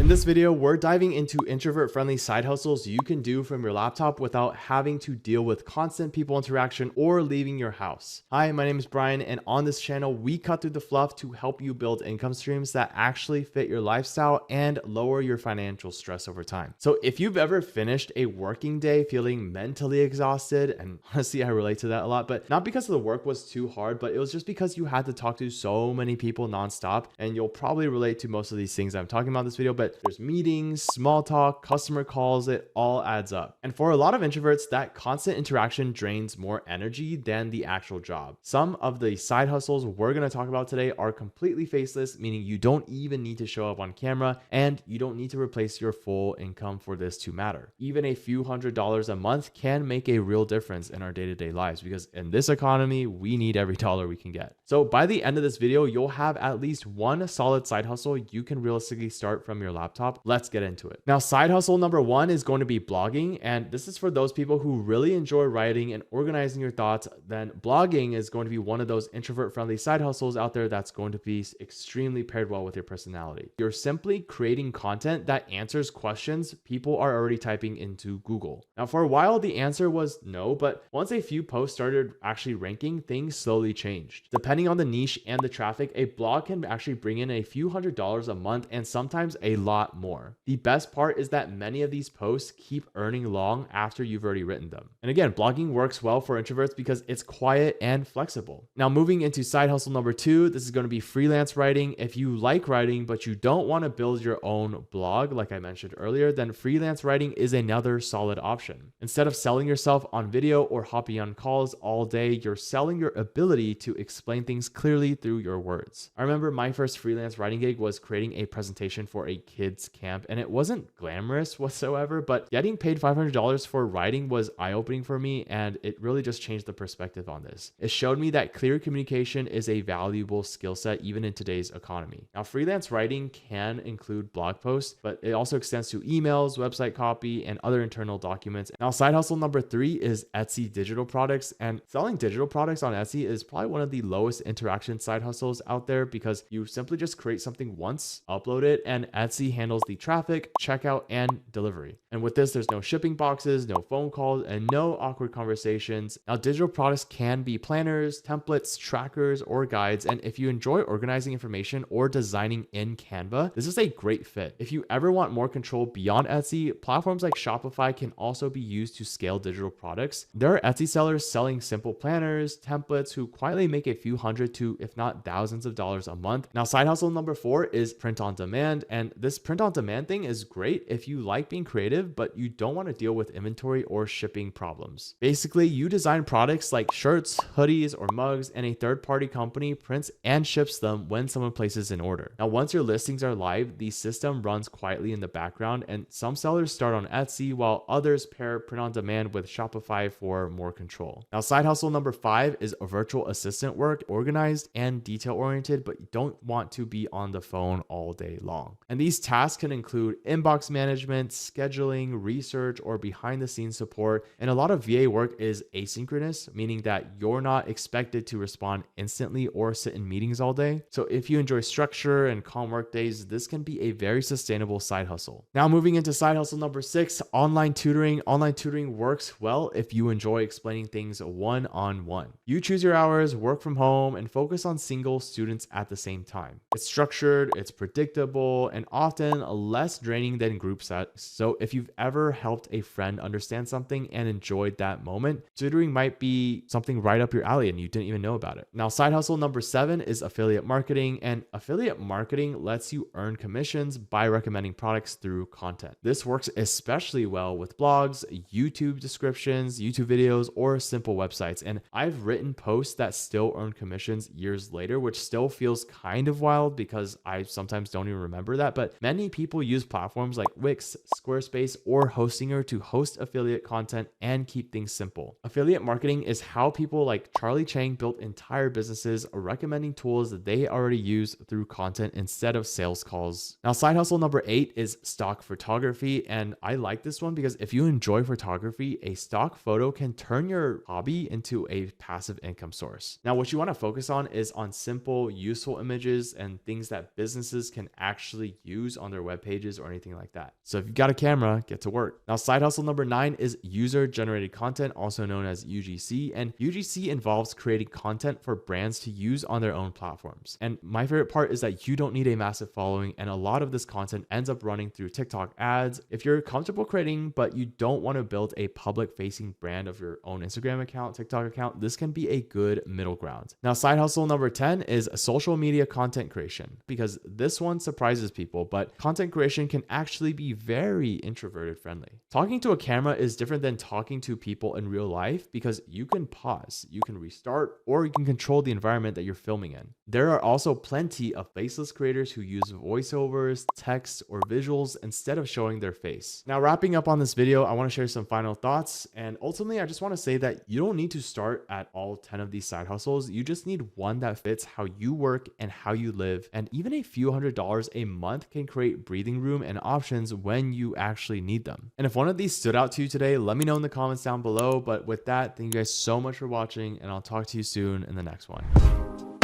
In this video, we're diving into introvert-friendly side hustles you can do from your laptop without having to deal with constant people interaction or leaving your house. Hi, my name is Brian, and on this channel, we cut through the fluff to help you build income streams that actually fit your lifestyle and lower your financial stress over time. So if you've ever finished a working day feeling mentally exhausted, and honestly, I relate to that a lot, but not because the work was too hard, but it was just because you had to talk to so many people nonstop, and you'll probably relate to most of these things I'm talking about in this video, but there's meetings, small talk, customer calls, it all adds up. And for a lot of introverts, that constant interaction drains more energy than the actual job. Some of the side hustles we're going to talk about today are completely faceless, meaning you don't even need to show up on camera and you don't need to replace your full income for this to matter. Even a few $100s a month can make a real difference in our day-to-day lives because in this economy, we need every dollar we can get. So by the end of this video, you'll have at least one solid side hustle you can realistically start from your laptop. Let's get into it. Now, side hustle number one is going to be blogging. And this is for those people who really enjoy writing and organizing your thoughts. Then blogging is going to be one of those introvert friendly side hustles out there that's going to be extremely paired well with your personality. You're simply creating content that answers questions people are already typing into Google. Now, for a while, the answer was no, but once a few posts started actually ranking, things slowly changed. Depending on the niche and the traffic, a blog can actually bring in a few $100s a month and sometimes a lot more. The best part is that many of these posts keep earning long after you've already written them. And again, blogging works well for introverts because it's quiet and flexible. Now, moving into side hustle number two, this is going to be freelance writing. If you like writing, but you don't want to build your own blog, like I mentioned earlier, then freelance writing is another solid option. Instead of selling yourself on video or hopping on calls all day, you're selling your ability to explain things clearly through your words. I remember my first freelance writing gig was creating a presentation for a kids camp, and it wasn't glamorous whatsoever, but getting paid $500 for writing was eye-opening for me, and it really just changed the perspective on this. It showed me that clear communication is a valuable skill set even in today's economy. Now, freelance writing can include blog posts, but it also extends to emails, website copy, and other internal documents. Now, side hustle number three is Etsy digital products, and selling digital products on Etsy is probably one of the lowest interaction side hustles out there because you simply just create something once, upload it, and Etsy handles the traffic, checkout, and delivery. And with this, there's no shipping boxes, no phone calls, and no awkward conversations. Now, digital products can be planners, templates, trackers, or guides. And if you enjoy organizing information or designing in Canva, this is a great fit. If you ever want more control beyond Etsy, platforms like Shopify can also be used to scale digital products. There are Etsy sellers selling simple planners, templates who quietly make a few hundred to, if not thousands of dollars a month. Now, side hustle number four is print on demand. And this print on demand thing is great if you like being creative, but you don't want to deal with inventory or shipping problems. Basically, you design products like shirts, hoodies, or mugs, and a third-party company prints and ships them when someone places an order. Now, once your listings are live, the system runs quietly in the background, and some sellers start on Etsy while others pair print on demand with Shopify for more control. Now, side hustle number five is a virtual assistant work, organized and detail-oriented, but you don't want to be on the phone all day long. And these tasks can include inbox management, scheduling, research, or behind the scenes support. And a lot of VA work is asynchronous, meaning that you're not expected to respond instantly or sit in meetings all day. So if you enjoy structure and calm work days, this can be a very sustainable side hustle. Now, moving into side hustle number six, online tutoring. Online tutoring works well if you enjoy explaining things one-on-one. You choose your hours, work from home, and focus on single students at the same time. It's structured, it's predictable, and often less draining than group sets. So if you've ever helped a friend understand something and enjoyed that moment, tutoring might be something right up your alley and you didn't even know about it. Now, side hustle number seven is affiliate marketing, and affiliate marketing lets you earn commissions by recommending products through content. This works especially well with blogs, YouTube descriptions, YouTube videos, or simple websites. And I've written posts that still earn commissions years later, which still feels kind of wild because I sometimes don't even remember that. But many people use platforms like Wix, Squarespace, or Hostinger to host affiliate content and keep things simple. Affiliate marketing is how people like Charlie Chang built entire businesses recommending tools that they already use through content instead of sales calls. Now, side hustle number eight is stock photography. And I like this one because if you enjoy photography, a stock photo can turn your hobby into a passive income source. Now, what you want to focus on is on simple, useful images and things that businesses can actually use use on their web pages or anything like that. So if you've got a camera, get to work. Now, side hustle number 9 is user generated content, also known as UGC. And UGC involves creating content for brands to use on their own platforms. And my favorite part is that you don't need a massive following, and a lot of this content ends up running through TikTok ads. If you're comfortable creating, but you don't want to build a public facing brand of your own Instagram account, TikTok account, this can be a good middle ground. Now, side hustle number 10 is social media content creation, because this one surprises people, but content creation can actually be very introverted friendly. Talking to a camera is different than talking to people in real life, because you can pause, you can restart, or you can control the environment that you're filming in. There are also plenty of faceless creators who use voiceovers, text, or visuals instead of showing their face. Now, wrapping up on this video, I want to share some final thoughts. And ultimately, I just want to say that you don't need to start at all 10 of these side hustles. You just need one that fits how you work and how you live. And even a few $100s a month can create breathing room and options when you actually need them. And if one of these stood out to you today, let me know in the comments down below. But with that, thank you guys so much for watching, and I'll talk to you soon in the next one.